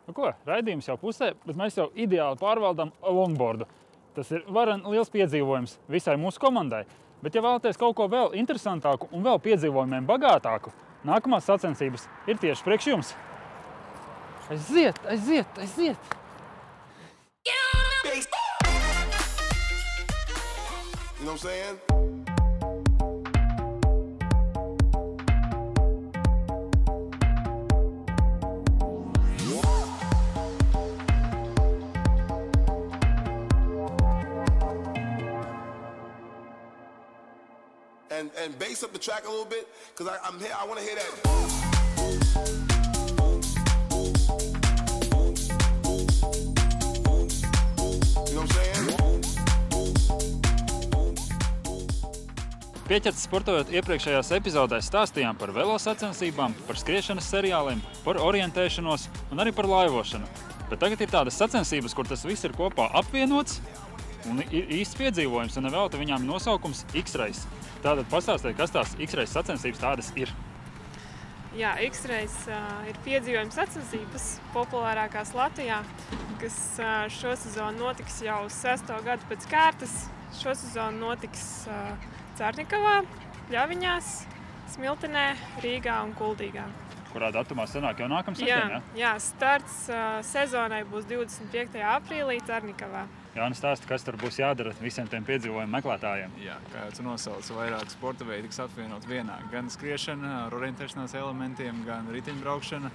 Nu ko, raidījums jau pusē, bet mēs jau ideāli pārvaldām longboardu. Tas ir liels piedzīvojums visai mūsu komandai. Bet ja vēlaties kaut ko vēl interesantāku un vēl piedzīvojumiem bagātāku, nākamās sacensības ir tieši priekš jums. Aiziet, aiziet, aiziet! You know what I'm saying? And bass up the track a little bit, because I want to hear that. You know what I'm saying? Pieķerts sportojot iepriekšējās epizodēs stāstījām par velosacensībām, par skriešanas seriāliem, par orientēšanos un arī par laivošanu. Bet tagad ir tādas sacensības, kur tas viss ir kopā apvienots un ir īsts piedzīvojums, un nevēlta viņām nosaukums X-Race. Tātad pastāstiet, kas tās X-Race sacensības tādas ir? Jā, X-Race ir piedzīvojuma sacensības populārākās Latvijā, kas šo sezonu notiks jau 6. gadu pēc kārtas. Šo sezonu notiks Cārņikavā, Ļaviņās, Smiltenē, Rīgā un Kuldīgā. Kurā datumā sanāk jau nākamā sestdiena? Jā, starts sezonai būs 25. aprīlī Cārņikavā. Jānis stāsta, kas tur būs jādara visiem tiem piedzīvojumu meklētājiem. Jā, kā jau tu nosauc, vairāk sporta veidi tiks apvienot vienā. Gan skriešana ar orientēšanās elementiem, gan riteņbraukšana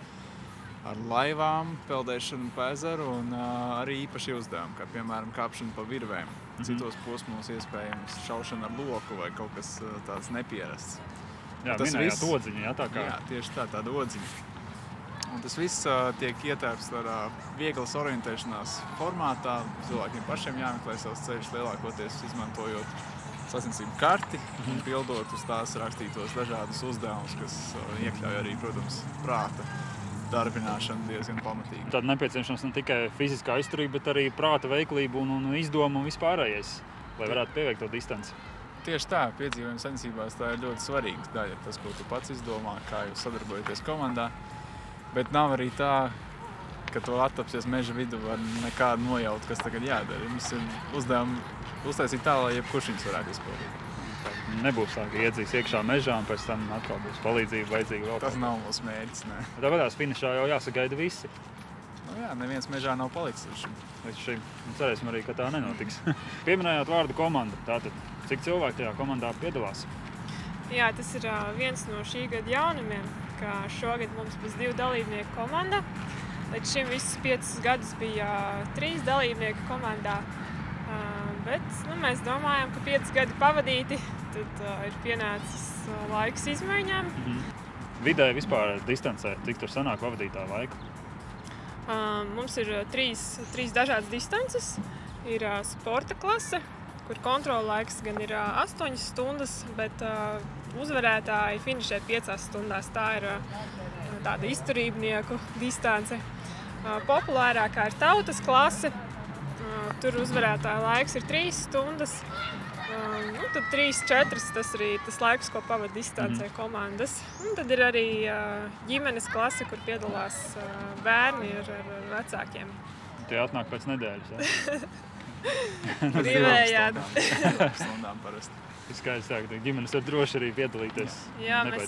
ar laivām, peldēšanu pa ezeru un arī īpaši uzdevumi, kā piemēram kāpšana pa virvēm. Citos posmos iespējams šaušana ar loku vai kaut kas tāds nepierasts. Jā, minējāt odziņu, jā, tā kā? Jā, tieši tā, tāda odziņa. Un tas viss tiek ietērps tādā vieglas orientēšanās formātā. Cilvēkiem pašiem jāmeklē savs ceļš, lielākoties izmantojot sacensību karti un pildot uz tās rakstītos dažādus uzdevumus, kas iekļauj arī, protams, prāta darbināšanu diezgan pamatīgi. Tad nepieciešams ne tikai fiziskā izturība, bet arī prāta veiklība un izdomu un vispārējais, lai varētu pieveikt to distanci. Tieši tā, piedzīvojuma sacensībās tā ir ļoti svarīga daļa. Tas, ko tu pats izdomā, kā jūs sadarbojaties komandā. Bet nav arī tā, ka to attapsies meža vidu var nekādu nojaut, kas tagad jādara. Mums ir uzdevumi uztaisīt tā, lai jebkurš viņus varētu izpildīt. Nebūs tā, ka iedzīs iekšā mežā un pēc tam atkal būs palīdzība vajadzīga vēl. Tas nav mūsu mērķis, ne. Tāpēc finišā jau jāsagaida visi. Nu jā, neviens mežā nav palicis līdz šim. Cerēsim arī, ka tā nenotiks. Pieminējāt vārdu komanda. Tātad, cik cilvēki tajā komandā piedalās? Jā, tas ir viens no šī gada jaunumiem, ka šogad mums būs 2 dalībnieku komanda. Līdz šim visus 5 gadus bija 3 dalībnieku komandā. Bet mēs domājam, ka 5 gadi pavadīti, tad ir pienācis laiks izmaiņām. Vidēji vispār distancē, cik tur sanāk pavadītā laika? Mums ir 3 dažādas distances. Ir sporta klase, kur kontrola laiks gan ir 8 stundas, bet uzvarētāji finišē 5 stundās. Tā ir tāda izturībnieku distance. Populārākā ir tautas klase. Tur uzvarētāja laiks ir 3 stundas. Tad 3-4 tas arī tas laiks, ko pavada distancē komandas. Un tad ir arī ģimenes klase, kur piedalās bērni ar vecākiem. Tie atnāk pēc nedēļas, jā? Divējādi. Stundām parasti. Ir skaidrs tā, ka ģimenes var droši arī piedalīties. Jā, mēs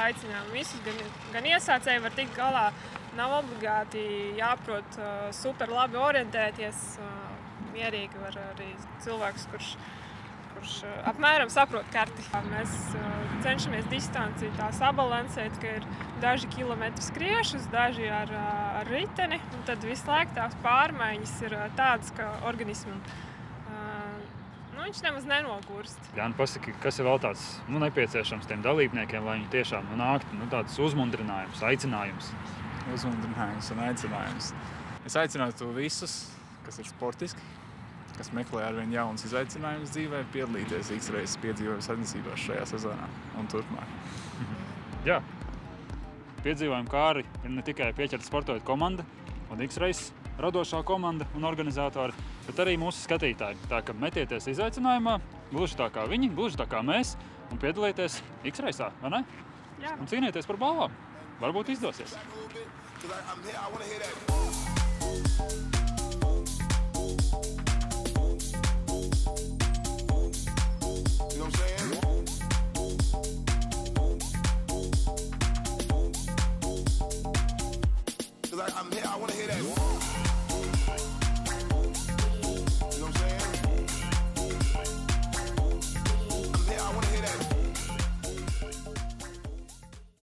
aicinām visus, gan iesācēji var tikt galā. Nav obligāti jāprot super labi orientēties. Mierīgi var arī cilvēks, kurš apmēram saprot karti. Mēs cenšamies distanci tā sabalansēt, ka ir daži kilometri skriešus, daži ar riteni. Un tad visu laiku tās pārmaiņas ir tādas, ka organismam viņš nemaz nenogurst. Jāni, pasaki, kas ir vēl tāds nepieciešams tiem dalībniekiem, lai viņi tiešām nāktu tāds uzmundrinājums, aicinājums? Uzmundrinājums un aicinājums. Es aicinātu visus, kas ir sportiski, kas meklē arvien jaunas izaicinājumus dzīvē, piedalīties X-Race piedzīvojuma sacensībās šajā sezonā un turpmāk. Jā, piedzīvojuma kāri ir ne tikai Pieķerta sportojot komanda un X-Race radošā komanda un organizatori, bet arī mūsu skatītāji. Tā ka metieties izaicinājumā, gluži tā kā viņi, gluži tā kā mēs, un piedalieties X-Race'ā, vai ne? Jā. Un cīnieties par balvām. Varbūt izdosies. Because I'm here, I want to hear that.